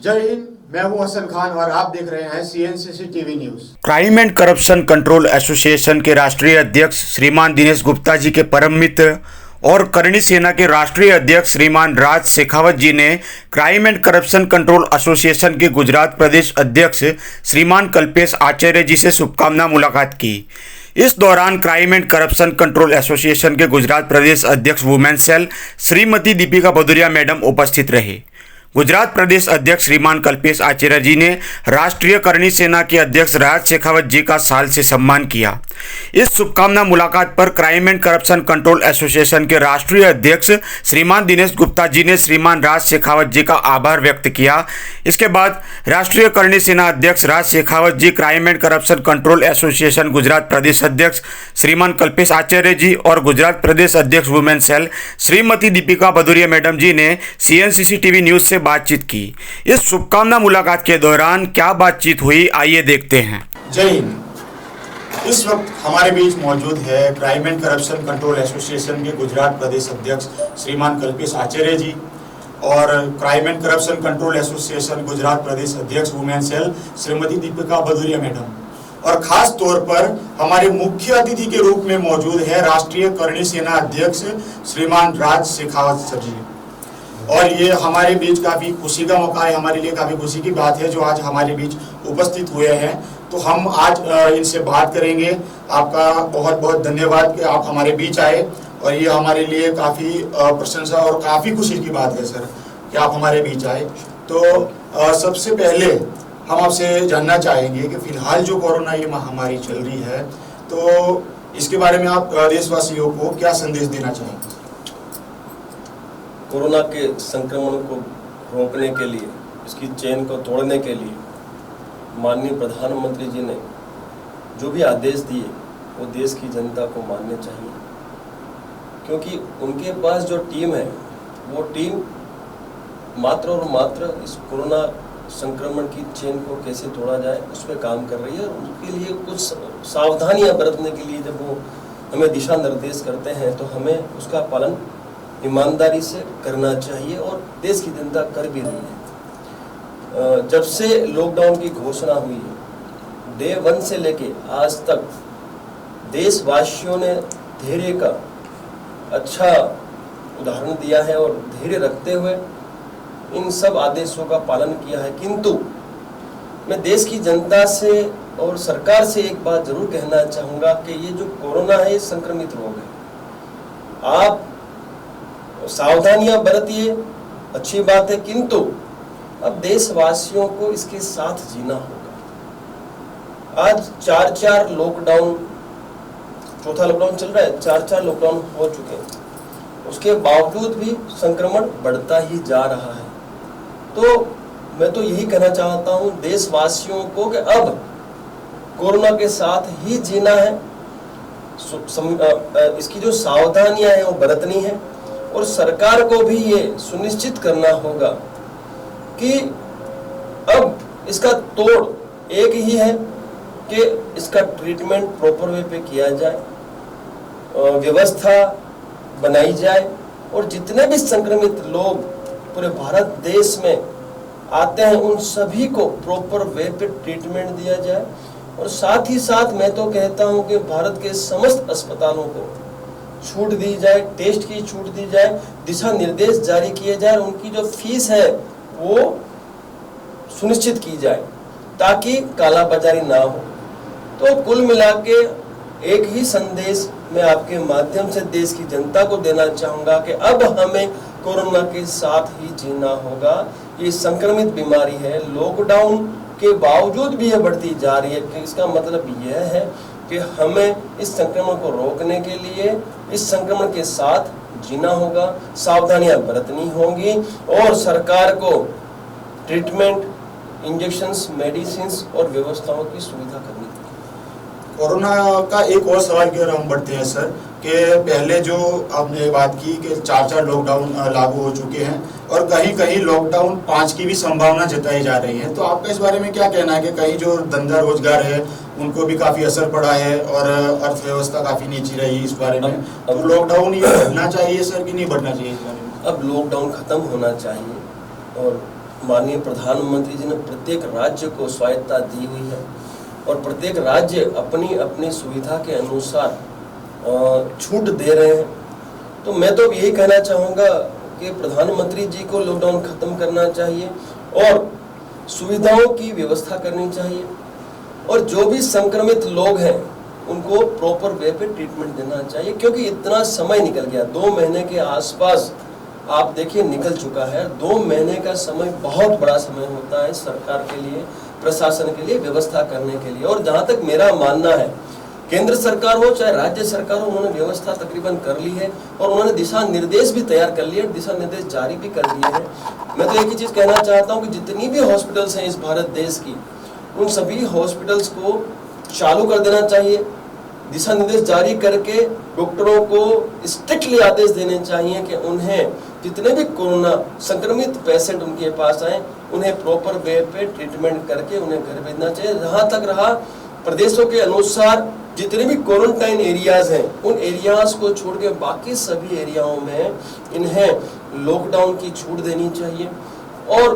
जय हिंद, मैं हूं हसन खान और आप देख रहे हैं CNCC TV news. Crime and corruption control association के राष्ट्रीय अध्यक्ष श्रीमान दिनेश गुप्ता जी के परम मित्र और करणी सेना के राष्ट्रीय अध्यक्ष श्रीमान राज शेखावत जी ने crime and corruption control association के गुजरात प्रदेश अध्यक्ष श्रीमान कल्पेश आचार्य जी से शुभकामना मुलाकात की। इस दौरान crime and corruption control association के गुजरात प्रदेश अध्यक्ष women cell Shrimati Deepika Bhadauria madam उपस्थित रहे। गुजरात प्रदेश अध्यक्ष श्रीमान कल्पेश आचार्य जी ने राष्ट्रीय करणी सेना के अध्यक्ष राज शेखावत जी का साल से सम्मान किया। इस शुभकामना मुलाकात पर crime and corruption control association के राष्ट्रीय अध्यक्ष श्रीमान दिनेश गुप्ता जी ने श्रीमान राज शेखावत जी का आभार व्यक्त किया। इसके बाद राष्ट्रीय करणी सेना अध्यक्ष Raj Shekhawat ji, crime and corruption control association Gujarat प्रदेश अध्यक्ष श्रीमान कल्पेश आचार्य जी और गुजरात प्रदेश अध्यक्ष women cell Shrimati Deepika Bhadauria madam ji ने CNCC टीवी न्यूज से बातचीत की। इस शुभकामना मुलाकात के दौरान क्या बातचीत हुई, आइए देखते हैं। जय हिंद। इस वक्त हमारे बीच मौजूद है crime and corruption control association के गुजरात प्रदेश अध्यक्ष श्रीमान कल्पेश आचार्य जी और crime and corruption control association Gujarat प्रदेश अध्यक्ष women cell Shrimati Deepika Bhadauria madam, और खास तौर पर हमारे मुख्य अतिथि के रूप में मौजूद है राष्ट्रीय करणी सेना अध्यक्ष श्रीमान राज शेखावत सर जी। और ये हमारे बीच काफ़ी खुशी का मौका है, हमारे लिए काफ़ी खुशी की बात है जो आज हमारे बीच उपस्थित हुए हैं। तो हम आज इनसे बात करेंगे। आपका बहुत बहुत धन्यवाद कि आप हमारे बीच आए, और ये हमारे लिए काफ़ी प्रशंसा और काफ़ी खुशी की बात है सर कि आप हमारे बीच आए। तो सबसे पहले हम आपसे जानना चाहेंगे कि फिलहाल जो कोरोना ये महामारी चल रही है, तो इसके बारे में आप देशवासियों को क्या संदेश देना चाहेंगे? कोरोना के संक्रमण को रोकने के लिए, इसकी चेन को तोड़ने के लिए माननीय प्रधानमंत्री जी ने जो भी आदेश दिए वो देश की जनता को मानने चाहिए, क्योंकि उनके पास जो टीम है वो टीम मात्र और मात्र इस कोरोना संक्रमण की चेन को कैसे तोड़ा जाए उस पर काम कर रही है। और उनके लिए कुछ सावधानियां बरतने के लिए जब वो हमें दिशा निर्देश करते हैं तो हमें उसका पालन ईमानदारी से करना चाहिए, और देश की जनता कर भी रही है। जब से लॉकडाउन की घोषणा हुई है, डे 1 से लेके आज तक देशवासियों ने धैर्य का अच्छा उदाहरण दिया है और धैर्य रखते हुए इन सब आदेशों का पालन किया है। किंतु मैं देश की जनता से और सरकार से एक बात जरूर कहना चाहूँगा कि ये जो कोरोना है ये संक्रमित रोग है। आप सावधानियां बरतिए, अच्छी बात है, किंतु अब देशवासियों को इसके साथ जीना होगा। आज 4 लॉकडाउन, चौथा लॉकडाउन चल रहा है, 4 लॉकडाउन हो चुके हैं, उसके बावजूद भी संक्रमण बढ़ता ही जा रहा है। तो मैं तो यही कहना चाहता हूं देशवासियों को कि अब कोरोना के साथ ही जीना है, इसकी जो सावधानियां हैं वो बरतनी है, और सरकार को भी ये सुनिश्चित करना होगा कि अब इसका तोड़ एक ही है कि इसका ट्रीटमेंट प्रॉपर वे पे किया जाए, व्यवस्था बनाई जाए, और जितने भी संक्रमित लोग पूरे भारत देश में आते हैं उन सभी को प्रॉपर वे पे ट्रीटमेंट दिया जाए। और साथ ही साथ मैं तो कहता हूं कि भारत के समस्त अस्पतालों को छूट दी जाए, टेस्ट की छूट दी जाए, दिशा निर्देश जारी किए जाए, और उनकी जो फीस है वो सुनिश्चित की जाए ताकि कालाबाजारी ना हो। तो कुल मिला के एक ही संदेश मैं आपके माध्यम से देश की जनता को देना चाहूंगा कि अब हमें कोरोना के साथ ही जीना होगा। ये संक्रमित बीमारी है, लॉकडाउन के बावजूद भी यह बढ़ती जा रही है। इसका मतलब यह है कि हमें इस संक्रमण को रोकने के लिए इस संक्रमण के साथ जीना होगा, सावधानियां बरतनी होंगी, और सरकार को ट्रीटमेंट, इंजेक्शंस, मेडिसिन्स और व्यवस्थाओं की सुविधा करनी होगी। कोरोना का एक और सवाल की ओर हम बढ़ते हैं सर, कि पहले जो आपने बात की कि 4 लॉकडाउन लागू हो चुके हैं और कहीं कहीं लॉकडाउन 5 की भी संभावना जताई जा रही है, तो आपका इस बारे में क्या कहना है कि कहीं जो धंधा रोजगार है उनको भी काफी असर पड़ा है और अर्थव्यवस्था काफी नीची रही इस बारे में, तो लॉकडाउन ये बढ़ना चाहिए सर कि नहीं बढ़ना चाहिए इस बारे में? अब लॉकडाउन खत्म होना चाहिए और माननीय प्रधानमंत्री जी ने प्रत्येक राज्य को स्वायत्तता दी हुई है और प्रत्येक राज्य अपनी अपनी सुविधा के अनुसार छूट दे रहे हैं। तो मैं तो यही कहना चाहूँगा कि प्रधानमंत्री जी को लॉकडाउन खत्म करना चाहिए और सुविधाओं की व्यवस्था करनी चाहिए और जो भी संक्रमित लोग हैं उनको प्रॉपर वे पे ट्रीटमेंट देना चाहिए, क्योंकि इतना समय निकल गया, 2 महीने के आसपास आप देखिए निकल चुका है। 2 महीने का समय बहुत बड़ा समय होता है सरकार के लिए, प्रशासन के लिए, व्यवस्था करने के लिए। और जहाँ तक मेरा मानना है, केंद्र सरकार हो चाहे राज्य सरकार हो, उन्होंने व्यवस्था तकरीबन कर ली है और उन्होंने दिशा निर्देश भी तैयार कर लिए, दिशा निर्देश जारी भी कर दिए हैं। मैं तो एक ही चीज कहना चाहता हूँ कि जितनी भी हॉस्पिटल्स हैं इस भारत देश की, उन सभी हॉस्पिटल्स को चालू कर देना चाहिए, दिशा निर्देश जारी करके डॉक्टरों को स्ट्रिक्टली आदेश देने चाहिए कि उन्हें जितने भी कोरोना संक्रमित पेशेंट उनके पास आए उन्हें प्रॉपर वे पे ट्रीटमेंट करके उन्हें घर भेजना चाहिए। जहाँ तक रहा प्रदेशों के अनुसार जितने भी क्वारंटाइन एरियाज हैं उन एरियाज को छोड़ के बाकी सभी एरियाओं में इन्हें लॉकडाउन की छूट देनी चाहिए और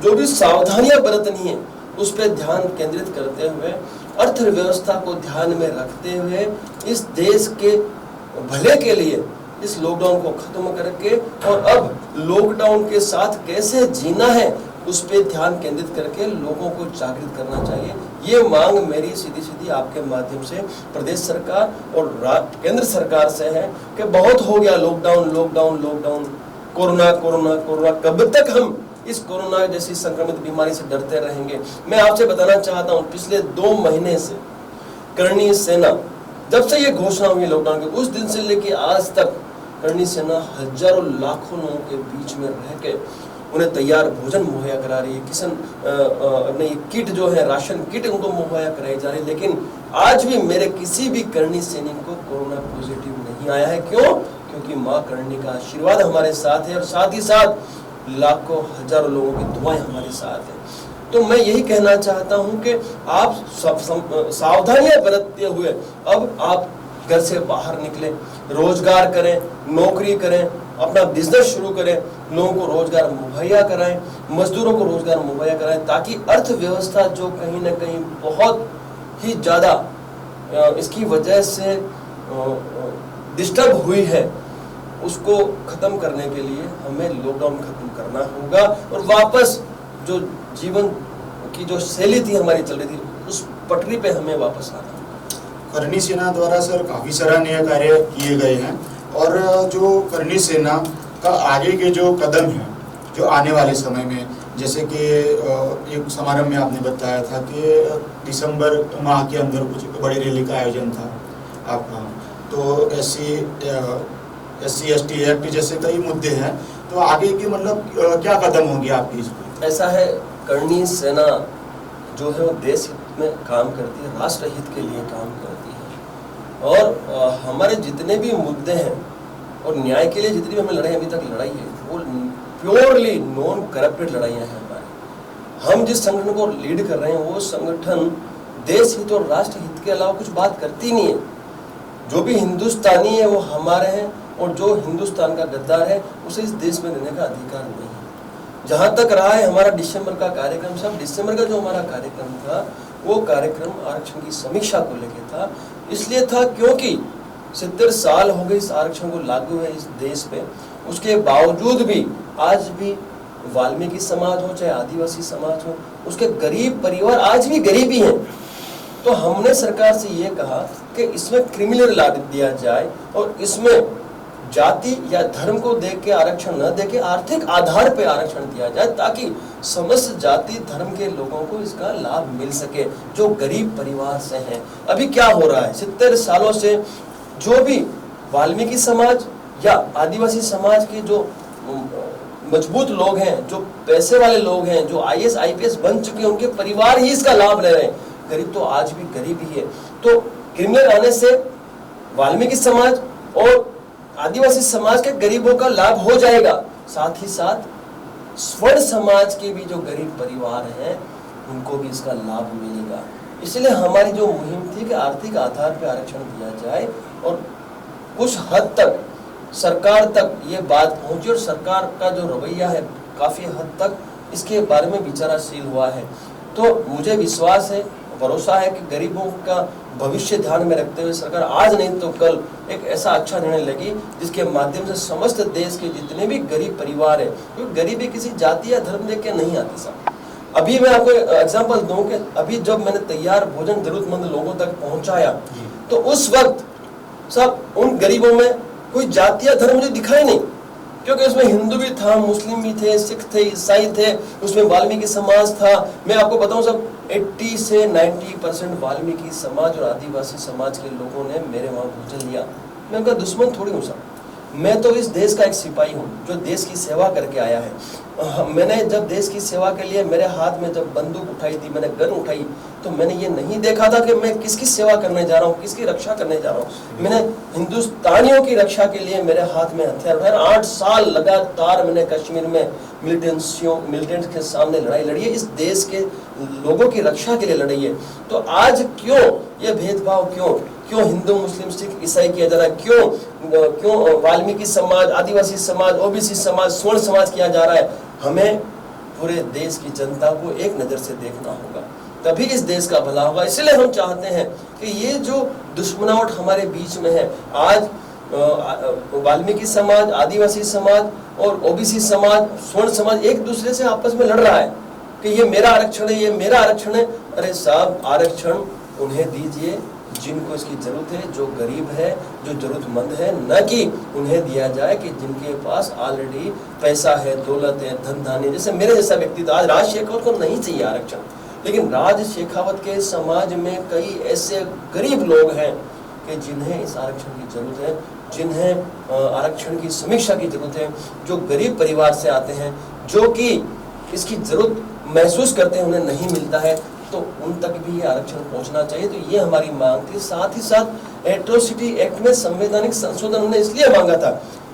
जो भी सावधानियां बरतनी है उस पर ध्यान केंद्रित करते हुए, अर्थव्यवस्था को ध्यान में रखते हुए, इस देश के भले के लिए इस लॉकडाउन को खत्म करके और अब लॉकडाउन के साथ कैसे जीना है उस पर ध्यान केंद्रित करके लोगों को जागृत करना चाहिए। ये मांग मेरी सीधी सीधी आपके माध्यम से प्रदेश सरकार और केंद्र सरकार से है कि बहुत हो गया lockdown lockdown lockdown, corona corona corona, कब तक हम इस कोरोना जैसी संक्रमित बीमारी से डरते रहेंगे। मैं आपसे बताना चाहता हूँ, पिछले 2 महीने से करणी सेना, जब से ये घोषणा हुई लॉकडाउन की, उस दिन से लेके आज तक करणी सेना हजारों लाखों लोगों के बीच में रह के उन्हें तैयार भोजन मुहैया करा रही है, अपने किट जो है राशन किट उनको मुहैया कराई जा रही है। लेकिन आज भी मेरे किसी भी करणी सैनिक को कोरोना पॉजिटिव नहीं आया है। क्यों? क्योंकि माँ करणी का आशीर्वाद हमारे साथ है और साथ ही साथ लाखों हजारों लोगों की दुआएं हमारे साथ है। तो मैं यही कहना चाहता हूं कि आप सावधानियां बरतते हुए अब आप घर से बाहर निकले, रोजगार करें, नौकरी करें, अपना बिजनेस शुरू करें, लोगों को रोजगार मुहैया कराएं, मजदूरों को रोजगार मुहैया कराएं, ताकि अर्थव्यवस्था जो कहीं ना कहीं बहुत ही ज्यादा इसकी वजह से डिस्टर्ब हुई है उसको खत्म करने के लिए हमें लॉकडाउन खत्म करना होगा और वापस जो जीवन की जो शैली थी हमारी चल रही थी उस पटरी पे हमें वापस आना होगा। करणी सेना द्वारा सर काफी सराहनीय कार्य किए गए हैं और जो करणी सेना का आगे के जो कदम है जो आने वाले समय में, जैसे कि एक समारोह में आपने बताया था कि दिसंबर माह के अंदर कुछ बड़ी रैली का आयोजन था आपका, तो SC/ST एक्ट जैसे कई मुद्दे हैं, तो आगे की मतलब क्या कदम होंगे आपकी इस पर? ऐसा है, करणी सेना जो है वो देश हित में काम करती है, राष्ट्र हित के लिए काम करती है और हमारे जितने भी मुद्दे हैं और न्याय के लिए जितनी भी हमें लड़ाई अभी तक लड़ाई है वो प्योरली नॉन करप्टेड लड़ाइयाँ हैं हमारी। हम जिस संगठन को लीड कर रहे हैं वो संगठन देश हित और राष्ट्र हित के अलावा कुछ बात करती नहीं है। जो भी हिंदुस्तानी है वो हमारे हैं और जो हिंदुस्तान का गद्दार है उसे इस देश में रहने का अधिकार नहीं है। जहाँ तक रहा है हमारा दिसंबर का कार्यक्रम, सब दिसंबर का जो हमारा कार्यक्रम था वो कार्यक्रम आरक्षण की समीक्षा को लेकर था। इसलिए था क्योंकि 70 साल हो गए इस आरक्षण को लागू है इस देश पे, उसके बावजूद भी आज भी वाल्मीकि समाज हो चाहे आदिवासी समाज हो, उसके गरीब परिवार आज भी गरीब ही हैं। तो हमने सरकार से ये कहा कि इसमें क्रिमिनल ला दिया जाए और इसमें जाति या धर्म को देख के आरक्षण न देके आर्थिक आधार पे आरक्षण दिया जाए, ताकि समस्त जाति धर्म के लोगों को इसका लाभ मिल सके जो गरीब परिवार से हैं। अभी क्या हो रहा है, 70 सालों से जो भी वाल्मीकि समाज या आदिवासी समाज के जो मजबूत लोग हैं, जो पैसे वाले लोग हैं, जो IAS IPS बन चुके हैं, उनके परिवार ही इसका लाभ ले रहे हैं। गरीब तो आज भी गरीब ही है। तो क्रिमिनल आने से वाल्मीकि समाज और आदिवासी समाज के गरीबों का लाभ हो जाएगा, साथ ही साथ स्वर्ण समाज के भी जो गरीब परिवार हैं उनको भी इसका लाभ मिलेगा। इसलिए हमारी जो मुहिम थी कि आर्थिक आधार पर आरक्षण दिया जाए और कुछ हद तक सरकार तक ये बात पहुंची और सरकार का जो रवैया है काफी हद तक इसके बारे में विचारशील हुआ है। तो मुझे विश्वास है, भरोसा है कि गरीबों का भविष्य ध्यान में रखते हुए सरकार आज नहीं तो कल एक ऐसा अच्छा निर्णय लेगी जिसके माध्यम से समस्त देश के जितने भी गरीब परिवार है, क्योंकि गरीबी किसी जाति या धर्म देख के नहीं आती साहब। अभी मैं आपको एग्जांपल दूं कि अभी जब मैंने तैयार भोजन जरूरतमंद लोगों तक पहुंचाया तो उस वक्त सब उन गरीबों में कोई जाति या धर्म मुझे दिखाई नहीं, क्योंकि उसमें हिंदू भी था, मुस्लिम भी थे, सिख थे, ईसाई थे, उसमें वाल्मीकि समाज था। मैं आपको बताऊं सब 80 से 90% वाल्मीकि समाज और आदिवासी समाज के लोगों ने मेरे वहां भोजन लिया। मैं उनका दुश्मन थोड़ी हूँ साहब, मैं तो इस देश का एक सिपाही हूँ जो देश की सेवा करके आया है। मैंने जब देश की सेवा के लिए मेरे हाथ में जब बंदूक उठाई थी, मैंने गन उठाई, तो मैंने ये नहीं देखा था कि मैं किसकी सेवा करने जा रहा हूँ, किसकी रक्षा करने जा रहा हूँ। मैंने हिंदुस्तानियों की रक्षा के लिए मेरे हाथ में हथियार उठाए। 8 साल लगातार मैंने कश्मीर में मिलिटेंट्स के सामने लड़ाई लड़ी है, इस देश के लोगों की रक्षा के लिए लड़ी है। तो आज क्यों ये भेदभाव, क्यों हिंदू मुस्लिम सिख ईसाई किया जा रहा है, क्यों वाल्मीकि समाज, आदिवासी समाज, ओबीसी समाज, स्वर्ण समाज किया जा रहा है? हमें पूरे देश की जनता को एक नजर से देखना होगा, तभी इस देश का भला होगा। इसलिए हम चाहते हैं कि ये जो दुश्मनावट हमारे बीच में है, आज वाल्मीकि समाज, आदिवासी समाज और ओबीसी समाज, स्वर्ण समाज एक दूसरे से आपस में लड़ रहा है कि ये मेरा आरक्षण है, ये मेरा आरक्षण है। अरे साहब, आरक्षण उन्हें दीजिए जिनको इसकी जरूरत है, जो गरीब है, जो जरूरतमंद है, न कि उन्हें दिया जाए कि जिनके पास ऑलरेडी पैसा है, दौलत है, धन धान्य। जैसे मेरे जैसा व्यक्ति, तो आज राज शेखावत को नहीं चाहिए आरक्षण, लेकिन राज शेखावत के समाज में कई ऐसे गरीब लोग हैं कि जिन्हें इस आरक्षण की जरूरत है, जिन्हें आरक्षण की समीक्षा की जरूरत है, जो गरीब परिवार से आते हैं, जो कि इसकी जरूरत महसूस करते हैं, उन्हें नहीं मिलता है, तो उन तक भी ये आरक्षण पहुंचना चाहिए। तो ये हमारी मांग थी। साथ ही साथ एट्रोसिटी एक्ट में संवैधानिक संशोधन हमने इसलिए मांगा था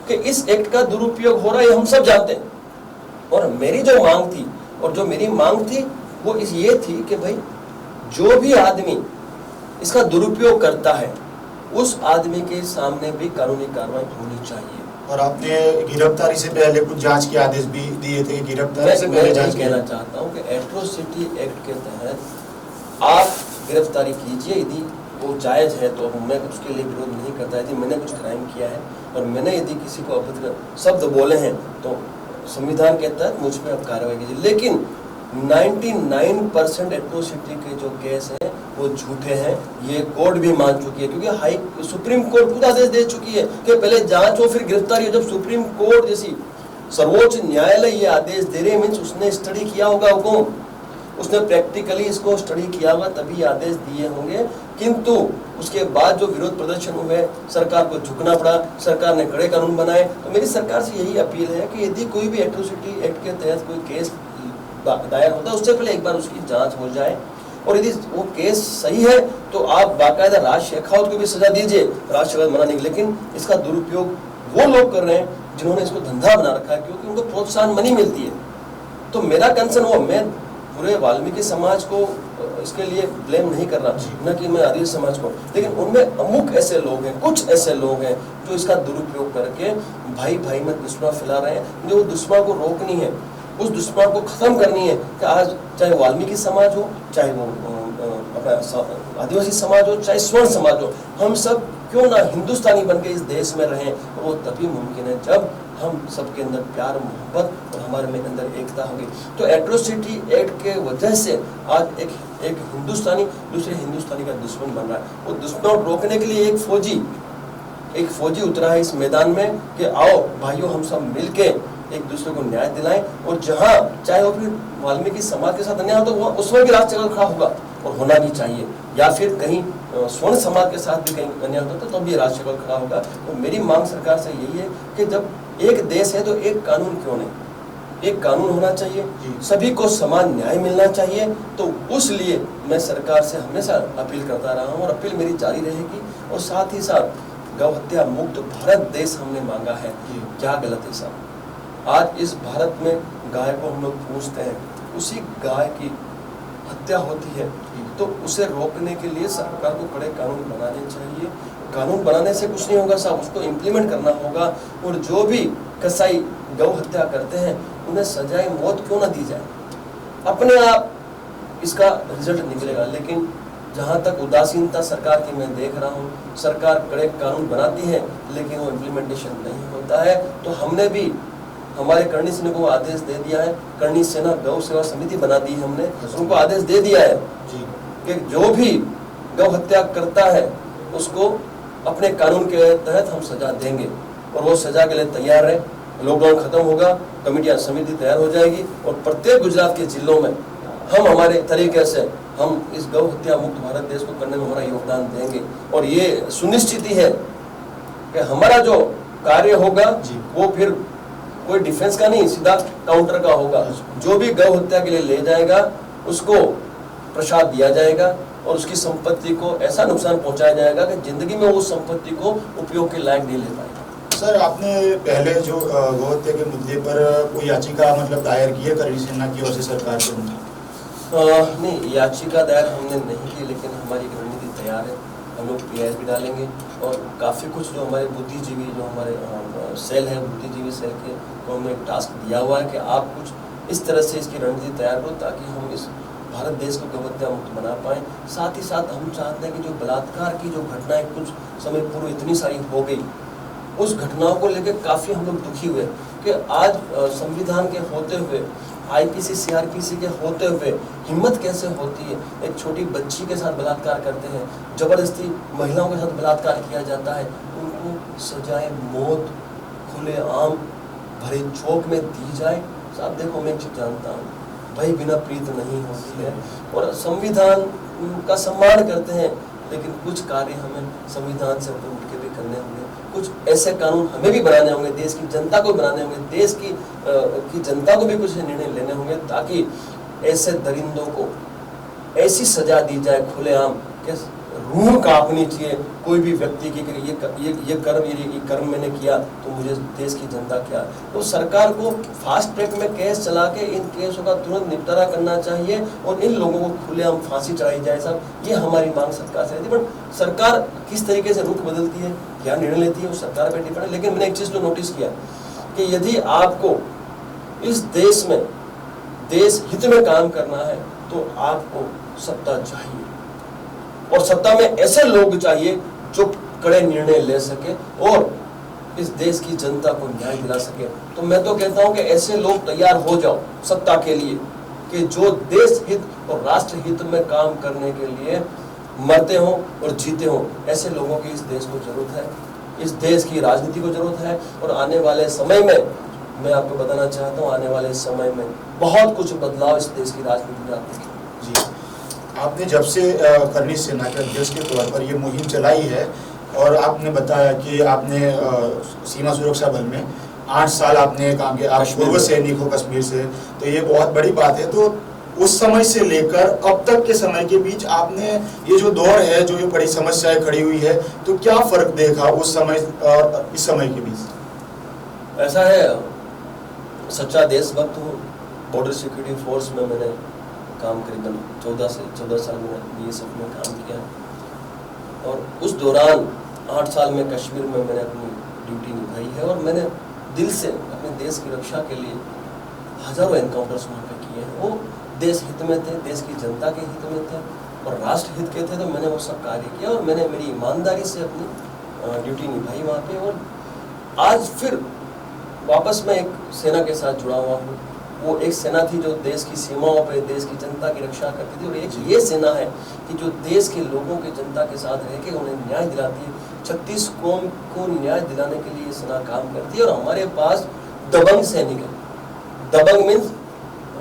कि इस एक्ट का दुरुपयोग हो रहा है, हम सब जानते हैं। और मेरी जो मांग थी, और जो मेरी मांग थी वो ये थी कि भाई जो भी आदमी इसका दुरुपयोग करता है, उस आदमी के सामने भी कानूनी कार्रवाई होनी चाहिए। और आपने गिरफ्तारी से पहले कुछ जांच के आदेश भी दिए थे, गिरफ्तारी से पहले जांच कहना चाहता हूं कि एट्रोसिटी एक्ट के तहत आप गिरफ्तारी कीजिए, यदि वो जायज है तो मैं उसके लिए विरोध नहीं करता। यदि मैंने कुछ क्राइम किया है और मैंने यदि किसी को अभद्र शब्द बोले हैं तो संविधान के तहत मुझ पर आप कार्रवाई कीजिए। लेकिन 99% एट्रोसिटी के जो केस हैं वो झूठे हैं, ये कोर्ट भी मान चुकी है, क्योंकि सुप्रीम कोर्ट खुद आदेश दे चुकी है कि पहले जांच हो फिर गिरफ्तारी हो। जब सुप्रीम कोर्ट जैसी सर्वोच्च न्यायालय ये आदेश दे रहे, मीन्स उसने स्टडी किया होगा हुकुम, उसने प्रैक्टिकली इसको स्टडी किया होगा, तभी आदेश दिए होंगे। किंतु उसके बाद जो विरोध प्रदर्शन हुए, सरकार को झुकना पड़ा, सरकार ने कड़े कानून बनाए। तो मेरी सरकार से यही अपील है कि यदि कोई भी एट्रोसिटी एक्ट के तहत कोई केस दायर होता है, उससे पहले एक बार उसकी जांच हो जाए, और यदि वो केस सही है तो आप बाकायदा राज शेखावत को भी सजा दीजिए, राज शेखावत मना नहीं। लेकिन इसका दुरुपयोग वो लोग कर रहे हैं जिन्होंने इसको धंधा बना रखा है, क्योंकि उनको प्रोत्साहन मनी मिलती है। तो मेरा कंसर्न वो, मैं पूरे वाल्मीकि समाज को इसके लिए ब्लेम नहीं कर रहा, न कि मैं आदिवासी समाज को, लेकिन उनमें अमुक ऐसे लोग हैं, कुछ ऐसे लोग हैं जो इसका दुरुपयोग करके भाई भाई में दुश्मन फैला रहे हैं। जो दुश्मन को रोकनी है, उस दुश्मन को खत्म करनी है कि आज चाहे वाल्मीकि समाज हो, चाहे वो आदिवासी समाज हो, चाहे स्वर्ण समाज हो, हम सब क्यों ना हिंदुस्तानी बन के इस देश में रहें। और वो तभी मुमकिन है जब हम सबके अंदर प्यार, मोहब्बत और हमारे में अंदर एकता होगी। तो एट्रोसिटी एक्ट के वजह से आज एक हिंदुस्तानी दूसरे हिंदुस्तानी का दुश्मन बन रहा है। वो दुश्मन रोकने के लिए एक फौजी उतरा है इस मैदान में कि आओ भाइयों, हम सब मिलके एक दूसरे को न्याय दिलाएं। और जहां चाहे वो फिर वाल्मीकि समाज के साथ अन्याय हो तो वो उसमें भी राज शेखावत खड़ा होगा, और होना भी चाहिए। या फिर कहीं स्वर्ण समाज के साथ भी कहीं अन्याय होता तो भी राज शेखावत खड़ा होगा। तो मेरी मांग सरकार से यही है कि जब एक देश है तो एक कानून क्यों नहीं, एक कानून होना चाहिए, सभी को समान न्याय मिलना चाहिए। तो उस लिए मैं सरकार से हमेशा अपील करता रहा हूँ और अपील मेरी जारी रहेगी। और साथ ही साथ गौ हत्या मुक्त भारत देश हमने मांगा है, क्या गलत है साहब? आज इस भारत में गाय को हम लोग पूछते हैं, उसी गाय की हत्या होती है, तो उसे रोकने के लिए सरकार को कड़े कानून बनाने चाहिए। कानून बनाने से कुछ नहीं होगा साहब, उसको इम्प्लीमेंट करना होगा। और जो भी कसाई गौ हत्या करते हैं उन्हें सजाए मौत क्यों ना दी जाए? अपने आप इसका रिजल्ट निकलेगा। लेकिन जहाँ तक उदासीनता सरकार की मैं देख रहा हूँ, सरकार कड़े कानून बनाती है लेकिन वो इम्प्लीमेंटेशन नहीं होता है। तो हमने भी हमारे करणी सेना को आदेश दे दिया है, करणी सेना गौ सेवा समिति बना दी है हमने, उनको आदेश दे दिया है कि जो भी गौ हत्या करता है उसको अपने कानून के तहत हम सजा देंगे, और वो सजा के लिए तैयार है। लॉकडाउन खत्म होगा, कमेटियां समिति तैयार हो जाएगी, और प्रत्येक गुजरात के जिलों में हम हमारे तरीके से हम इस गौ हत्या मुक्त भारत देश को करने में हमारा योगदान देंगे। और ये सुनिश्चित है कि हमारा जो कार्य होगा वो फिर कोई डिफेंस का नहीं, सीधा काउंटर का होगा। जो भी गौ हत्या के लिए ले जाएगा उसको प्रसाद दिया जाएगा और उसकी संपत्ति को ऐसा नुकसान पहुंचाया जाएगा कि जिंदगी में उस संपत्ति को उपयोग के लायक नहीं ले पाएगा। सर, आपने पहले जो गौ हत्या के मुद्दे पर कोई याचिका मतलब दायर की है करणी सेना की ओर से सरकार के? नहीं, याचिका दायर हमने नहीं की, लेकिन हमारी रणनीति तैयार है। हम लोग पीआई भी डालेंगे और काफ़ी कुछ जो हमारे बुद्धिजीवी, जो हमारे सेल है, बुद्धिजीवी सेल के को हमने एक टास्क दिया हुआ है कि आप कुछ इस तरह से इसकी रणनीति तैयार करो ताकि हम इस भारत देश को गौ हत्या मुक्त बना पाएँ। साथ ही साथ हम चाहते हैं कि जो बलात्कार की जो घटनाएं कुछ समय पूर्व इतनी सारी हो गई, उस घटनाओं को लेकर काफ़ी हम लोग दुखी हुए कि आज संविधान के होते हुए, आईपीसी सीआरपीसी के होते हुए हिम्मत कैसे होती है, एक छोटी बच्ची के साथ बलात्कार करते हैं, जबरदस्ती महिलाओं के साथ बलात्कार किया जाता है, उनको सजाए मौत खुलेआम भरे चौक में दी जाए। साहब देखो, मैं एक चीज जानता हूँ, भाई बिना प्रीत नहीं होती है, और संविधान का सम्मान करते हैं, लेकिन कुछ कार्य हमें संविधान से ऊपर उठ के भी करने होंगे। कुछ ऐसे कानून हमें भी बनाने होंगे, देश की जनता को बनाने होंगे, देश की जनता को भी कुछ निर्णय लेने होंगे ताकि ऐसे दरिंदों को ऐसी सजा दी जाए खुलेआम कि रूह कांपनी चाहिए कोई भी व्यक्ति की ये कर्म मैंने किया तो मुझे देश की जनता क्या। तो सरकार को फास्ट ट्रैक में केस चला के इन केसों का तुरंत निपटारा करना चाहिए और इन लोगों को खुलेआम फांसी चढ़ाई जाए। साहब, ये हमारी मांग सरकार से रहती है, बट सरकार किस तरीके से रुख बदलती है, क्या निर्णय लेती है, वो सरकार पर डिपेंड है। लेकिन मैंने एक चीज तो नोटिस किया कि यदि आपको इस देश में देश हित में काम करना है तो आपको सत्ता चाहिए, और सत्ता में ऐसे लोग चाहिए जो कड़े निर्णय ले सके और इस देश की जनता को न्याय दिला सके। तो मैं तो कहता हूं कि ऐसे लोग तैयार हो जाओ सत्ता के लिए कि जो देश हित और राष्ट्र हित में काम करने के लिए मरते हो और जीते हो। ऐसे लोगों की इस देश को जरूरत है, इस देश की राजनीति को जरूरत है। और आने वाले समय में मैं आपको बताना चाहता हूँ, आने वाले समय में बहुत कुछ बदलाव इस देश की राजनीति में आप देखेंगे। जी, आपने जब से करणी सेना के अध्यक्ष के तौर पर ये मुहिम चलाई है और आपने बताया कि आपने सीमा सुरक्षा बल में 8 साल आपने काम किया, आप पूर्व सैनिक हो कश्मीर से, तो ये बहुत बड़ी बात है। तो उस समय से लेकर अब तक के समय के बीच आपने ये जो दौर है, जो ये बड़ी समस्याएं खड़ी हुई है, तो क्या फर्क देखा उस समय और इस समय के बीच? ऐसा है, सच्चा देशभक्त हूँ। बॉर्डर सिक्योरिटी फोर्स में मैंने काम करीबन 14 साल में बीएसएफ में काम किया, और उस दौरान 8 साल में कश्मीर में मैंने अपनी ड्यूटी निभाई है। और मैंने दिल से अपने देश की रक्षा के लिए हजारों एनकाउंटर्स वहाँ पे किए हैं। वो देश हित में थे, देश की जनता के हित में थे और राष्ट्र हित के थे, तो मैंने वो सब कार्य किया और मैंने मेरी ईमानदारी से अपनी ड्यूटी निभाई वहाँ पे। और आज फिर वापस मैं एक सेना के साथ जुड़ा हुआ हूँ। वो एक सेना थी जो देश की सीमाओं पर देश की जनता की रक्षा करती थी, और एक ये सेना है कि जो देश के लोगों के जनता के साथ रह के उन्हें न्याय दिलाती है। 36 कौम को न्याय दिलाने के लिए ये सेना काम करती है। और हमारे पास दबंग सैनिक है। दबंग मीन्स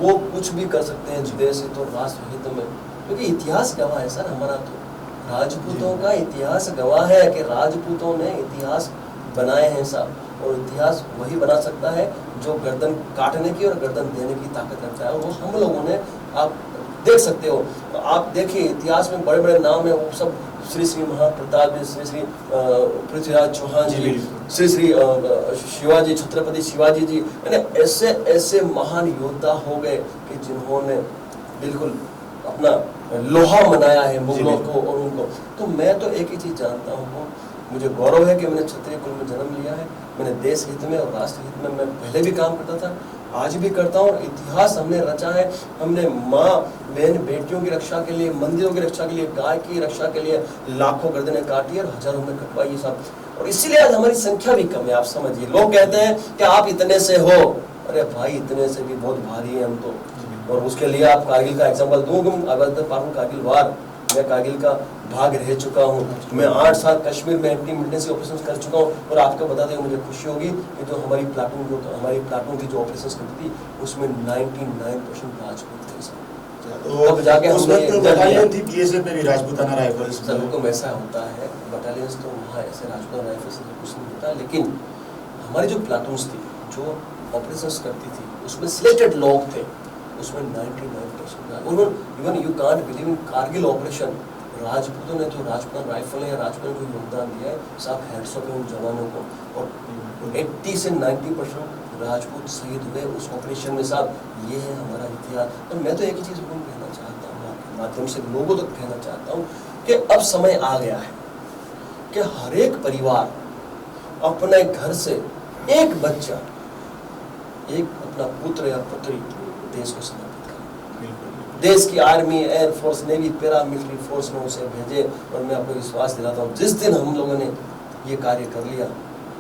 वो कुछ भी कर सकते हैं देश हित और राष्ट्र हित में, क्योंकि इतिहास गवाह है सर। हमारा तो राजपूतों का इतिहास गवाह है कि राजपूतों ने इतिहास बनाए हैं साहब, और इतिहास वही बना सकता है जो गर्दन काटने की और गर्दन देने की ताकत रखता है। और वो हम लोगों ने, आप देख सकते हो, तो आप देखिए इतिहास में बड़े बड़े नाम है, वो सब श्री महाप्रताप जी, श्री पृथ्वीराज चौहान जी, श्री शिवाजी, छत्रपति शिवाजी जी, यानी ऐसे ऐसे महान योद्धा हो गए कि जिन्होंने बिल्कुल अपना लोहा मनाया है मुगलों को और उनको। तो मैं तो एक ही चीज जानता हूँ, मुझे गौरव है कि मैंने क्षत्रिय कुल में जन्म लिया है। मैंने देश हित में और राष्ट्र हित में मैं पहले भी काम करता था, आज भी करता हूँ। इतिहास हमने रचा है, हमने माँ बहन बेटियों की रक्षा के लिए, मंदिरों की रक्षा के लिए, गाय की रक्षा के लिए लाखों गर्दनें काटी और हजारों में कटवाई ये सब, और इसीलिए आज हमारी संख्या भी कम है। आप समझिए, लोग कहते हैं कि आप इतने से हो, अरे भाई इतने से भी बहुत भारी है हम तो। और उसके लिए आप कारगिल का एग्जाम्पल दूँ, कारगिल वार, मैं कारगिल का भाग रह चुका हूँ, मैं 8 साल कश्मीर में एंटी मिलिटेंसी ऑपरेशन कर चुका हूँ। और आपको बता दें, मुझे खुशी होगी कि जो हमारी प्लाटून की जो ऑपरेशन करती थी उसमें 99% राजपूत थे। तो जाके उस वक्त बटालियन थी बीएसएफ में भी राजपूताना राइफल्स। सर हुक्म ऐसा होता है, बटालियंस तो वहाँ ऐसे राजपूताना राइफल्स कुछ नहीं होता, लेकिन हमारी जो प्लाटून्स थी जो ऑपरेशंस करती थी उसमें सिलेक्टेड लोग थे, उसमें 99% even you can't believe in Kargil operation, राजपूतों ने जो राजपूताना राइफल या राजपूतों को योगदान दिया है, साहब हेड्स ऑफ उन जवानों को। और 80 से 90% राजपूत शहीद हुए उस ऑपरेशन में साहब। ये है हमारा इतिहास। और मैं तो एक ही चीज़ कहना चाहता हूँ आपके माध्यम से लोगों तक कहना चाहता हूँ कि अब समय आ गया है कि हर एक परिवार अपने घर से एक बच्चा, एक अपना पुत्र या पुत्री देश को समर्पित करें। देश की army, air force, navy, para military force में उसे भेजे। और मैं आपको विश्वास दिलाता हूँ, जिस दिन हम लोगों ने ये कार्य कर लिया,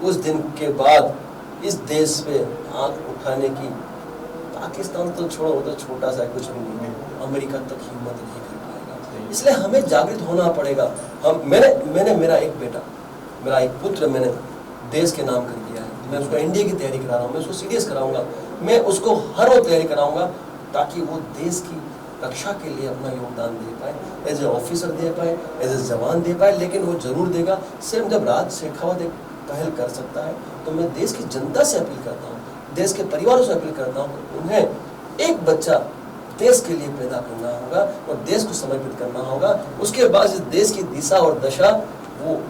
उस दिन के बाद इस देश पे आंख उठाने की, पाकिस्तान तो छोड़ो, वो तो छोटा सा कुछ भी नहीं है, अमेरिका तक हिम्मत नहीं कर पाएगा। इसलिए हमें जागृत होना पड़ेगा। मैंने मेरा एक बेटा, मेरा एक पुत्र मैंने देश के नाम कर दिया है। मैं उसको एनडीए की तैयारी करा रहा हूँ, मैं उसको सीडीएस कराऊंगा, मैं उसको हर वो तैयारी कराऊंगा ताकि वो देश की रक्षा के लिए अपना योगदान दे पाए, एज ए ऑफिसर दे पाए, एज ए जवान दे पाए। लेकिन वो जरूर देगा। सिर्फ जब राज शेखावत एक पहल कर सकता है, तो मैं देश की जनता से अपील करता हूँ, देश के परिवारों से अपील करता हूँ कि उन्हें एक बच्चा देश के लिए पैदा करना होगा और देश को समर्पित करना होगा। उसके बाद इस देश की दिशा और दशा वो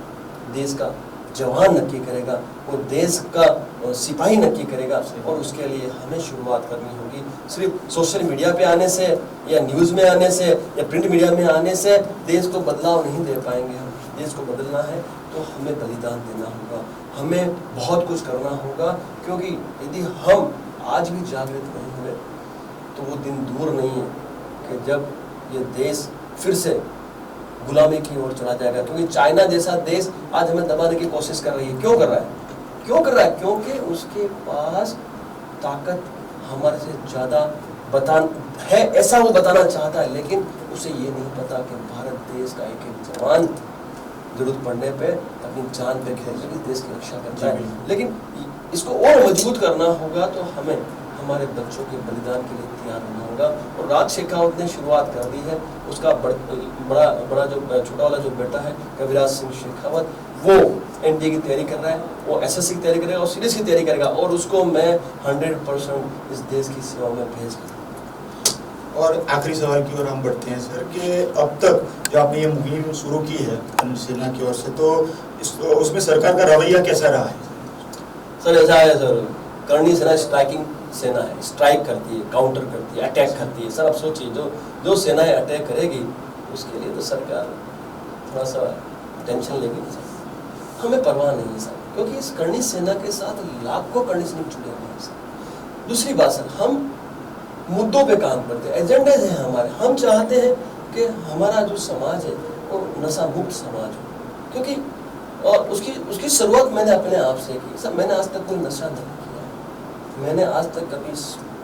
देश का जवान नक्की करेगा, वो देश का सिपाही नक्की करेगा। और उसके लिए हमें शुरुआत करनी होगी। सिर्फ सोशल मीडिया पे आने से या न्यूज़ में आने से या प्रिंट मीडिया में आने से देश को बदलाव नहीं दे पाएंगे। हम देश को बदलना है तो हमें बलिदान देना होगा, हमें बहुत कुछ करना होगा। क्योंकि यदि हम आज भी जागृत नहीं हुए तो वो दिन दूर नहीं है कि जब ये देश फिर से गुलामी की ओर चला जाएगा। क्योंकि चाइना जैसा देश आज हमें दबाने की कोशिश कर रही है। क्यों कर रहा है? क्योंकि उसके पास ताकत हमारे से ज़्यादा है, ऐसा वो बताना चाहता है। लेकिन उसे ये नहीं पता कि भारत देश का एक एक जवान जरूरत पड़ने पे अपनी जान पे खेल के देश की रक्षा करता है। लेकिन इसको और मजबूत करना होगा तो हमें हमारे बच्चों के बलिदान के लिए तैयार होना होगा। और राज शेखावत ने शुरुआत कर दी है। उसका बड़ा जो छोटा वाला जो बेटा है कविराज सिंह शेखावत, वो एनडीए की तैयारी कर रहा है, वो एसएससी की तैयारी करेगा और सीडीएस की तैयारी करेगा। और उसको मैं 100% इस देश की सेवा में भेज दूँ। और आखिरी सवाल की ओर हम बढ़ते हैं सर, कि अब तक जो आपने ये मुहिम शुरू की है सेना की ओर से, तो उसमें सरकार का रवैया कैसा रहा है? सर ऐसा है सर, करनी सेना स्ट्राइकिंग सेना है, स्ट्राइक करती है, काउंटर करती है, अटैक करती है। सर आप सोचिए, जो सेनाएं अटैक करेगी उसके लिए तो सरकार थोड़ा सा टेंशन लेगी नहीं सर। हमें परवाह नहीं है सर, क्योंकि इस करनी सेना के साथ लाखों करनी सैनिक जुड़े हुए हैं सर। दूसरी बात सर, हम मुद्दों पे काम करते हैं, एजेंडेज हैं हमारे। हम चाहते हैं कि हमारा जो समाज है वो नशा मुक्त समाज हो। क्योंकि और उसकी शुरुआत मैंने अपने आप से की सर। मैंने आज तक कोई नशा नहीं किया, मैंने आज तक कभी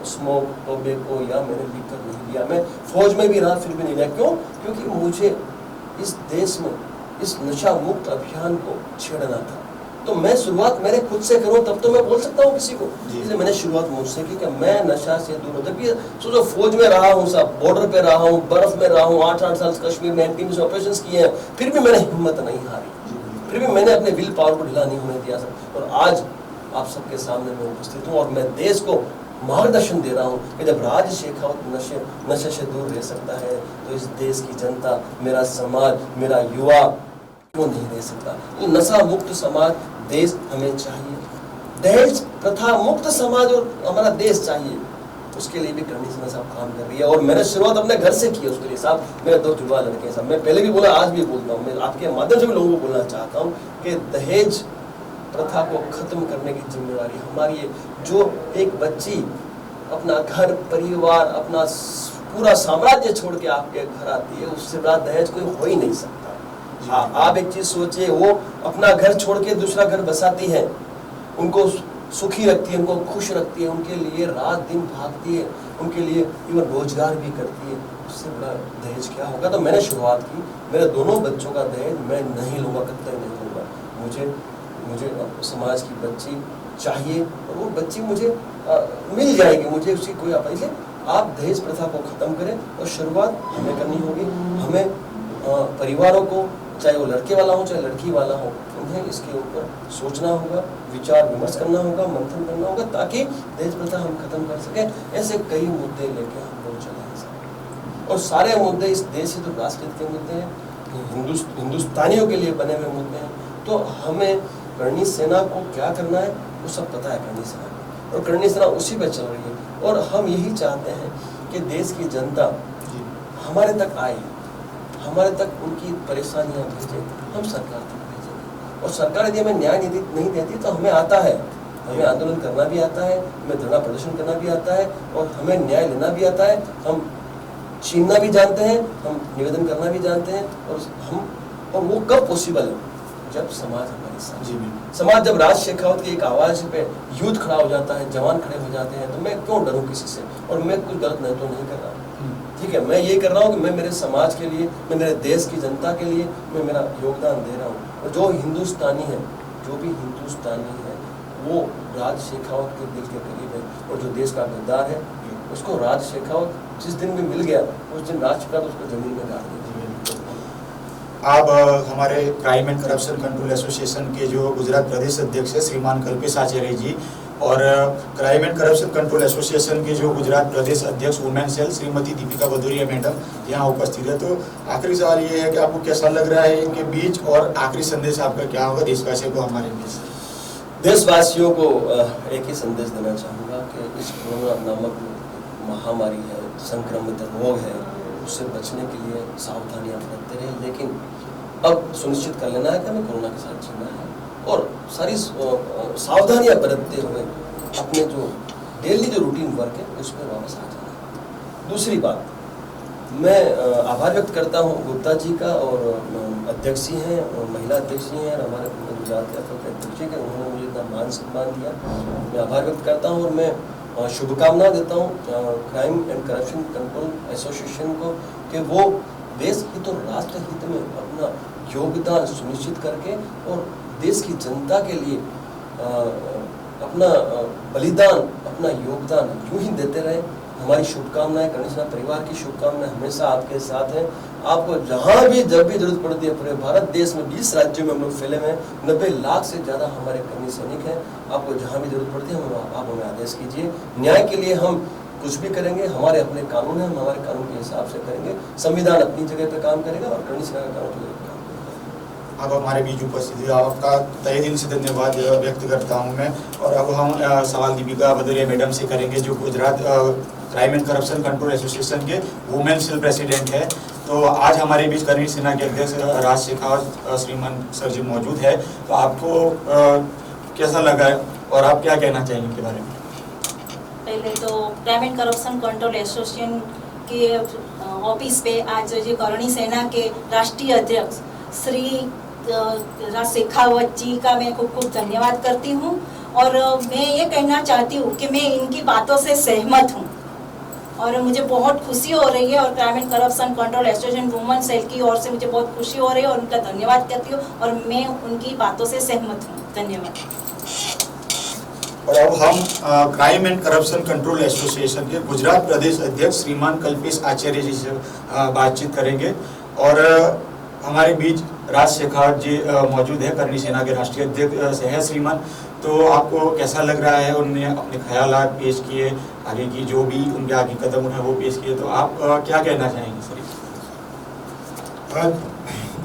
स्मोक, टोबैको या मैंने लिकर नहीं लिया। मैं फौज में भी रहा फिर भी नहीं लिया। क्यों? क्योंकि मुझे इस देश में इस नशा मुक्त अभियान को छेड़ना था। तो मैं शुरुआत मैंने खुद से करूं तब तो मैं बोल सकता हूं किसी को। इसलिए मैंने शुरुआत मुझसे की कि मैं नशा से दूर हूं। जबकि सोचो, फौज में रहा हूं साहब, बॉर्डर पे रहा हूं, बर्फ में रहा हूं, 8 साल कश्मीर में एंटी ऑपरेशंस किए हैं, फिर भी मैंने हिम्मत नहीं हारी, फिर भी मैंने अपने विल पावर को ढीला नहीं होने दिया सर। और आज आप सबके सामने मैं उपस्थित हूँ और मैं देश को मार्गदर्शन दे रहा हूँ कि जब राज शेखावत नशे से दूर रह सकता है तो इस देश की जनता, मेरा समाज, मेरा युवा क्यों नहीं रह सकता। नशा मुक्त समाज देश हमें चाहिए, दहेज प्रथा मुक्त समाज और हमारा देश चाहिए। उसके लिए भी करनी सेना साहब काम कर रही है। और मैंने शुरुआत अपने घर से की उसके लिए साहब। मेरे 2 जुड़वा लड़के साहब, मैं पहले भी बोला, आज भी बोलता हूँ, मैं आपके माध्यम से भी लोगों को बोलना चाहता हूँ कि दहेज प्रथा को खत्म करने की जिम्मेदारी हमारी है। जो एक बच्ची अपना घर परिवार अपना पूरा साम्राज्य छोड़ के आपके घर आती है, उससे बड़ा दहेज कोई हो ही नहीं सकता। आप एक चीज सोचिए, वो अपना घर छोड़ के दूसरा घर बसाती है, उनको सुखी रखती है, उनको खुश रखती है, उनके लिए रात दिन भागती है, उनके लिए इवन रोजगार भी करती है, उससे बड़ा दहेज क्या होगा। तो मैंने शुरुआत की, मेरे दोनों बच्चों का दहेज मैं नहीं लूँगा, कतई नहीं लूँगा। मुझे समाज की बच्ची चाहिए और वो बच्ची मुझे मिल जाएगी, मुझे उसकी कोई आपत्ति नहीं। आप दहेज प्रथा को ख़त्म करें और शुरुआत हमें करनी होगी। हमें परिवारों को, चाहे वो लड़के वाला हो चाहे लड़की वाला हो, उन्हें इसके ऊपर सोचना होगा, विचार विमर्श करना होगा, मंथन करना होगा, ताकि दहेज प्रथा हम खत्म कर सकें। ऐसे कई मुद्दे लेके हम लोग चले हैं और सारे मुद्दे इस देश के तो राष्ट्रहित के मुद्दे हैं, हिंदुस्तानियों के लिए बने हुए मुद्दे हैं। तो हमें करणी सेना को क्या करना है वो सब पता है करणी सेना को, और करणी सेना उसी पे चल रही है। और हम यही चाहते हैं कि देश की जनता हमारे तक आए, हमारे तक उनकी परेशानियां भेजे, हम सरकार तक भेजेंगे। और सरकार यदि हमें न्याय नहीं देती तो हमें आता है, हमें आंदोलन करना भी आता है, हमें धरना प्रदर्शन करना भी आता है, और हमें न्याय लेना भी आता है। हम छीनना भी जानते हैं, हम निवेदन करना भी जानते हैं। और वो कब पॉसिबल है? जब समाज हमारे साथ, समाज जब राज शेखावत की एक आवाज पे यूथ खड़ा हो जाता है, जवान खड़े हो जाते हैं, तो मैं क्यों डरूं किसी से? और मैं कुछ गलत नहीं तो नहीं कर रहा, ठीक है, मैं ये कर रहा हूँ कि मैं मेरे समाज के लिए, मैं मेरे देश की जनता के लिए मैं मेरा योगदान दे रहा हूँ। और जो हिंदुस्तानी है, जो भी हिंदुस्तानी है, वो राज शेखावत के दिल के करीब है। और जो देश का गद्दार है, उसको राज शेखावत जिस दिन भी मिल गया, उस दिन राज शेखावत उसको जमीन में गाड़ दिया। आप हमारे crime and corruption control association के जो गुजरात प्रदेश अध्यक्ष है श्रीमान कल्पेश आचार्य जी, और crime and corruption control association के जो गुजरात प्रदेश अध्यक्ष women cell Shrimati Deepika Bhadauria madam यहाँ उपस्थित है। तो आखिरी सवाल ये है कि आपको कैसा लग रहा है इनके बीच, और आखिरी संदेश आपका क्या होगा देशवासियों को हमारे बीच? देशवासियों को एक ही संदेश देना चाहूँगा कि इस कोरोना नामक महामारी है, संक्रमित रोग है, उससे बचने के लिए सावधानियां बरतते रहे। लेकिन अब सुनिश्चित कर लेना है कि हमें कोरोना के साथ जीना है, और सारी सावधानियां बरतते हुए अपने जो डेली जो रूटीन वर्क है उस पर वापस आ जाना है। दूसरी बात, मैं आभार व्यक्त करता हूँ गुप्ता जी का, और अध्यक्ष जी हैं, महिला अध्यक्ष जी हैं, और हमारे गुजरात के अध्यक्ष जी के, उन्होंने मुझे इतना मान सम्मान दिया। मैं आभार व्यक्त करता हूँ और मैं शुभकामना देता हूँ crime and corruption control association को कि वो देश हित और राष्ट्र हित में अपना योगदान सुनिश्चित करके और देश की जनता के लिए अपना बलिदान, अपना योगदान यूं ही देते रहे। हमारी शुभकामनाएं, करणी सेना परिवार की शुभकामनाएं हमेशा आपके साथ हैं। आपको जहाँ भी जब भी जरूरत पड़ती है, पूरे भारत देश में 20 राज्यों में हम लोग फैले हुए हैं, 90 लाख से ज़्यादा हमारे कर्मी सैनिक हैं। आपको जहाँ भी जरूरत पड़ती है आप हमें आदेश कीजिए। न्याय के लिए हम कुछ भी करेंगे, हमारे अपने कानून हैं, हम हमारे कानून के हिसाब से करेंगे। संविधान अपनी जगह पर काम करेगा और करणी सेना का कानून की जगह पर काम करेगा। आप हमारे बीच उपस्थित है, आपका तहे दिल से धन्यवाद व्यक्त करता हूं मैं। और अब हम सवाल दीपिका भदौरिया मैडम से करेंगे, जो Gujarat crime and corruption control association के वुमेन सेल प्रेसिडेंट है। तो आज हमारे बीच करणी सेना के अध्यक्ष राज शेखावत श्रीमान सर जी मौजूद है। तो आपको कैसा लगा और आप क्या कहना चाहेंगे इनके बारे में? पहले तो crime and corruption control association के ऑफिस पे आज जो करणी सेना के राष्ट्रीय अध्यक्ष श्री राज शेखावत जी का मैं खूब खूब धन्यवाद करती हूँ। और मैं ये कहना चाहती हूँ कि मैं इनकी बातों से सहमत हूँ और मुझे बहुत खुशी हो रही है। और crime and corruption control association women cell की ओर से मुझे बहुत खुशी हो रही है और उनका धन्यवाद करती हूँ और मैं उनकी बातों से सहमत हूँ। धन्यवाद। और अब हम crime and corruption control association के गुजरात प्रदेश अध्यक्ष श्रीमान कल्पेश आचार्य जी से बातचीत करेंगे। और हमारे बीच राज शेखावत जी मौजूद है, करणी सेना के राष्ट्रीय अध्यक्ष है श्रीमान। तो आपको कैसा लग रहा है? उन्होंने अपने ख्यालात पेश किए, आगे की जो भी उनके आगे कदम उन्हें वो पेश किए, तो आप क्या कहना चाहेंगे सर? आज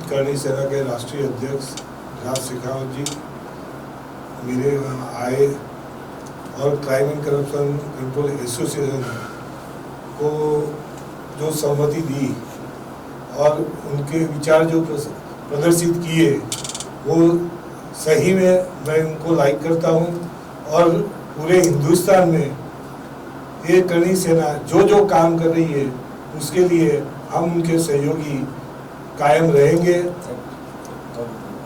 करणी सेना के राष्ट्रीय अध्यक्ष राज शेखावत जी मेरे वहाँ आए और crime and corruption control association को जो सहमति दी और उनके विचार जो प्रदर्शित किए वो सही में मैं उनको लाइक करता हूँ। और पूरे हिंदुस्तान में ये करणी सेना जो जो काम कर रही है उसके लिए हम उनके सहयोगी कायम रहेंगे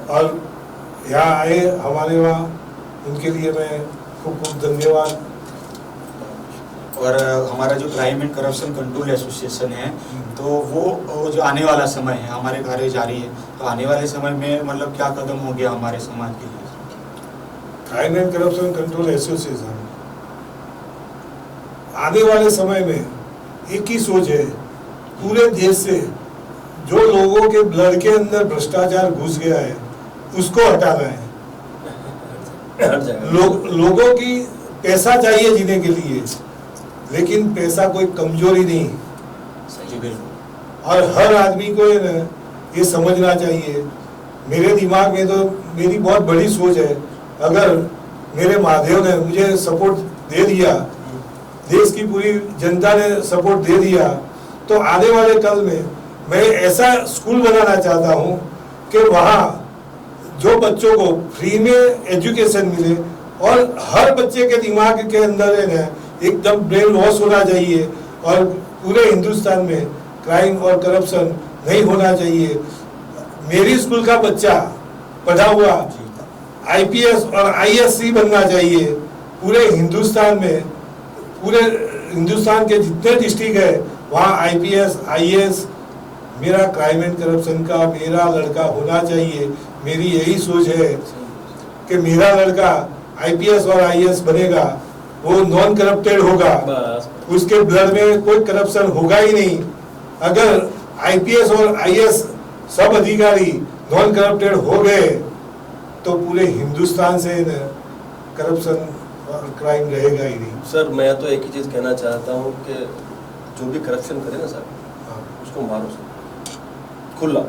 और यहाँ आए हमारे वहाँ, उनके लिए मैं खूब खूब धन्यवाद। और हमारा जो crime and corruption control association है, तो वो जो आने वाला समय है, हमारे कार्य जारी है, तो आने वाले समय में मतलब क्या कदम हो गया हमारे समाज के लिए? Crime and corruption control association आने वाले समय में एक ही सोच है, पूरे देश से जो लोगों के ब्लड के अंदर भ्रष्टाचार घुस गया है उसको हटाना है। लोगों की पैसा चाहिए जीने के लिए, लेकिन पैसा कोई कमजोरी नहीं। सही, बिल्कुल। और हर आदमी को ये समझना चाहिए। मेरे दिमाग में तो मेरी बहुत बड़ी सोच है, अगर मेरे महादेव ने मुझे सपोर्ट दे दिया, देश की पूरी जनता ने सपोर्ट दे दिया, तो आने वाले कल में मैं ऐसा स्कूल बनाना चाहता हूँ कि वहाँ जो बच्चों को फ्री में एजुकेशन मिले और हर बच्चे के दिमाग के अंदर है ना एकदम ब्रेन वॉश होना चाहिए और पूरे हिंदुस्तान में क्राइम और करप्शन नहीं होना चाहिए। मेरी स्कूल का बच्चा पढ़ा हुआ आईपीएस और आईएएस बनना चाहिए। पूरे हिंदुस्तान में, पूरे हिंदुस्तान के जितने डिस्ट्रिक्ट है वहाँ आईपीएस आईएएस मेरा क्राइम एंड करप्शन का मेरा लड़का होना चाहिए। मेरी यही सोच है कि मेरा लड़का आईपीएस और आईएएस बनेगा, वो नॉन करप्टेड होगा, उसके ब्लड में कोई करप्शन होगा ही नहीं। अगर आईपीएस और आईएएस सब अधिकारी नॉन करप्टेड हो गए तो पूरे हिंदुस्तान से करप्शन और क्राइम रहेगा ही नहीं। सर मैं तो एक ही चीज़ कहना चाहता हूँ कि जो भी करप्शन करे ना सर, उसको मारो सर खुला।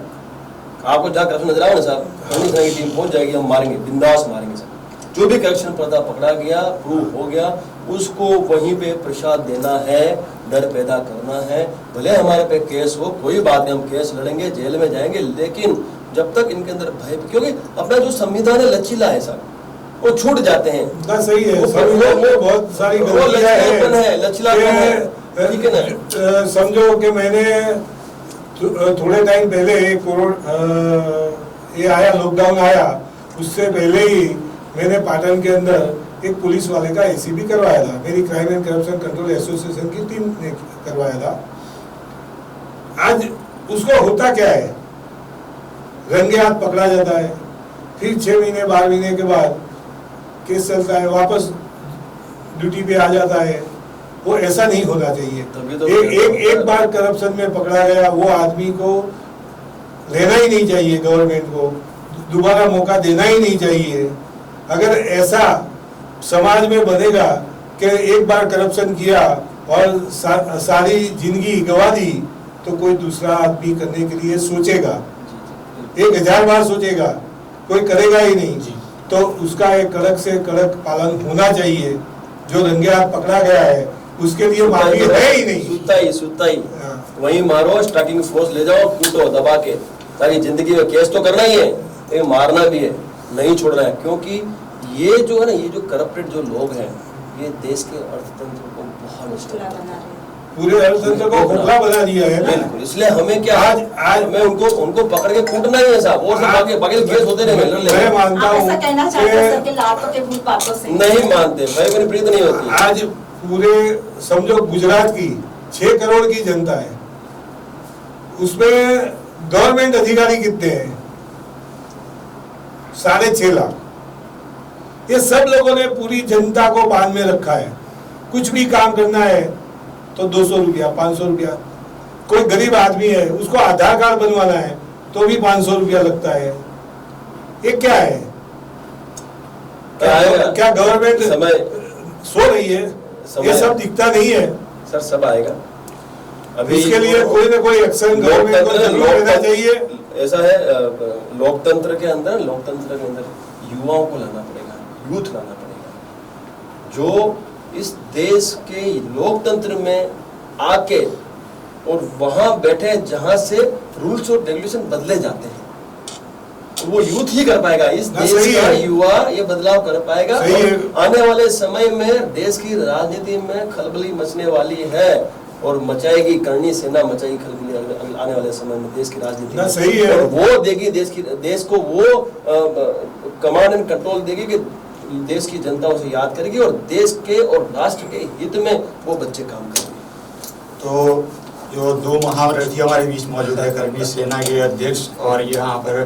आपको जहाँ करप्शन नजर आओ ना सर, करनी सेना की टीम पहुंच जाएगी, हम मारेंगे, बिंदास मारेंगे सर। जो भी करप्शन पर्दा पकड़ा गया, प्रूव हो गया, उसको वहीं पे प्रसाद देना है, डर पैदा करना है। भले हमारे पे केस हो, कोई बात नहीं, हम केस लड़ेंगे, जेल में जाएंगे, लेकिन जब तक इनके अंदर भय, क्योंकि अपना जो संविधान है लचीला है सर, वो छूट जाते हैं। ना सही है, वो बहुत सारी लचीलापन है, लचीलापन है, ठीक है ना। समझो कि मैंने थोड़े टाइम पहले ये आया, लॉकडाउन आया, उससे पहले ही मैंने पाटन के अंदर एक पुलिस वाले का एसीबी करवाया था। मेरी crime and corruption control association की टीम ने करवाया था। आज उसको होता क्या है, रंगे हाथ पकड़ा जाता है, फिर 6 महीने 12 महीने के बाद केस चलता है, वापस ड्यूटी पे आ जाता है। वो ऐसा नहीं होना चाहिए। तो एक बार करप्शन में पकड़ा गया, वो आदमी को लेना ही नहीं चाहिए, गवर्नमेंट को दोबारा मौका देना ही नहीं चाहिए। अगर ऐसा समाज में बनेगा कि एक बार करप्शन किया और सारी जिंदगी गवा दी, तो कोई दूसरा आदमी करने के लिए सोचेगा, 1000 बार सोचेगा, कोई करेगा ही नहीं। तो उसका एक कड़क से कड़क पालन होना चाहिए। जो रंगे हाथ पकड़ा गया है उसके लिए माफी है ही नहीं। सुता ही वहीं मारो, स्टार्टिंग फोर्स ले जाओ, कूटो दबा के, ताकि जिंदगी में केस तो करना ही है, लेकिन मारना भी है, नहीं छोड़ना है। क्योंकि ये जो है ना, ये जो करप्टेड जो लोग हैं, ये देश के अर्थतंत्र को बहुत मुश्किल बना रहे हैं, पूरे अर्थतंत्र को खोखला बना दिया है। बिल्कुल, इसलिए हमें क्या आज मैं उनको पकड़ के कूटना ही है साहब, और सब बाकी केस होते रहेंगे। मैं मानता हूँ नहीं मानते, भाई मेरी प्रीत नहीं होती। आज पूरे समझो गुजरात की 6 करोड़ की जनता है, उसमें गवर्नमेंट अधिकारी कितने हैं? 6.5 लाख। ये सब लोगों ने पूरी जनता को बांध में रखा है। कुछ भी काम करना है तो 200 रुपया 500 रुपया। कोई गरीब आदमी है, उसको आधार कार्ड बनवाना है तो भी 500 रुपया लगता है। ये क्या है? क्या गवर्नमेंट समय सो रही है? ये सब दिखता नहीं है सर, सब आएगा। अभी इसके लिए कोई ना कोई एक्शन गवर्नमेंट को जरूर लेना चाहिए। ऐसा है, लोकतंत्र के अंदर युवाओं को लाना पड़ेगा, यूथ लाना पड़ेगा, जो इस देश के लोकतंत्र में आके और वहां बैठे जहां से रूल्स और रेगुलेशन बदले जाते हैं, वो यूथ ही कर पाएगा, इस ना, देश सही का है। युवा ये बदलाव कर पाएगा। सही है। और आने वाले समय में देश की राजनीति में खलबली मचने वाली है और मचाएगी, करणी सेना मचाएगी खलबली आने वाले समय में देश की राजनीति ना, में। सही है। और वो देगी देश को वो कमांड एंड कंट्रोल देगी कि देश की जनता उसे याद करेगी और देश के और राष्ट्र के हित में वो बच्चे काम करेंगे। तो जो दो महारथी हमारे बीच मौजूद है, करणी सेना के अध्यक्ष और यहाँ पर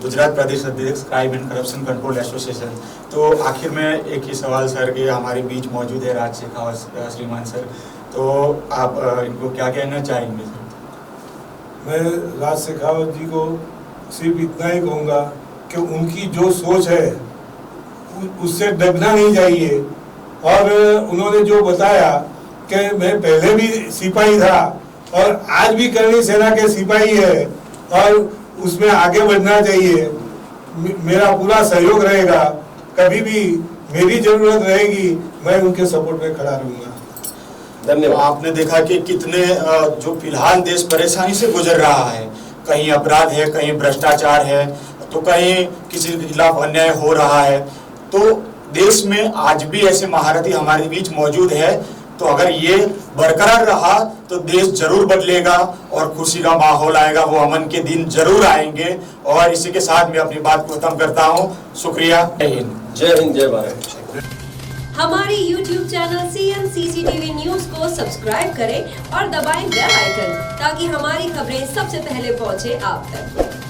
गुजरात प्रदेश अध्यक्ष crime and corruption control association. तो आखिर में एक ही सवाल सर के हमारे बीच मौजूद है राज शेखावत श्रीमान सर, तो आप इनको क्या कहना चाहेंगे सर? मैं राज शेखावत जी को सिर्फ इतना ही कहूँगा कि उनकी जो सोच है उससे डरना नहीं चाहिए। और उन्होंने जो बताया कि मैं पहले भी सिपाही था और आज भी करणी सेना के सिपाही है और उसमें आगे बढ़ना चाहिए। मेरा पूरा सहयोग रहेगा, कभी भी मेरी जरूरत रहेगी मैं उनके सपोर्ट में खड़ा रहूँगा। धन्यवाद। आपने देखा कि कितने जो फिलहाल देश परेशानी से गुजर रहा है, कहीं अपराध है, कहीं भ्रष्टाचार है, तो कहीं किसी के खिलाफ अन्याय हो रहा है, तो देश में आज भी ऐसे महारथी हमारे बीच मौजूद है। तो अगर ये बरकरार रहा तो देश जरूर बदलेगा और खुशी का माहौल आएगा, वो अमन के दिन जरूर आएंगे। और इसी के साथ मैं अपनी बात को खत्म करता हूँ। शुक्रिया, जय हिंद। जय हिंद, जय भारत। हमारे YouTube चैनल CNCCTV न्यूज को सब्सक्राइब करें और दबाएं बेल आइकन ताकि हमारी खबरें सबसे पहले पहुंचे आप तक।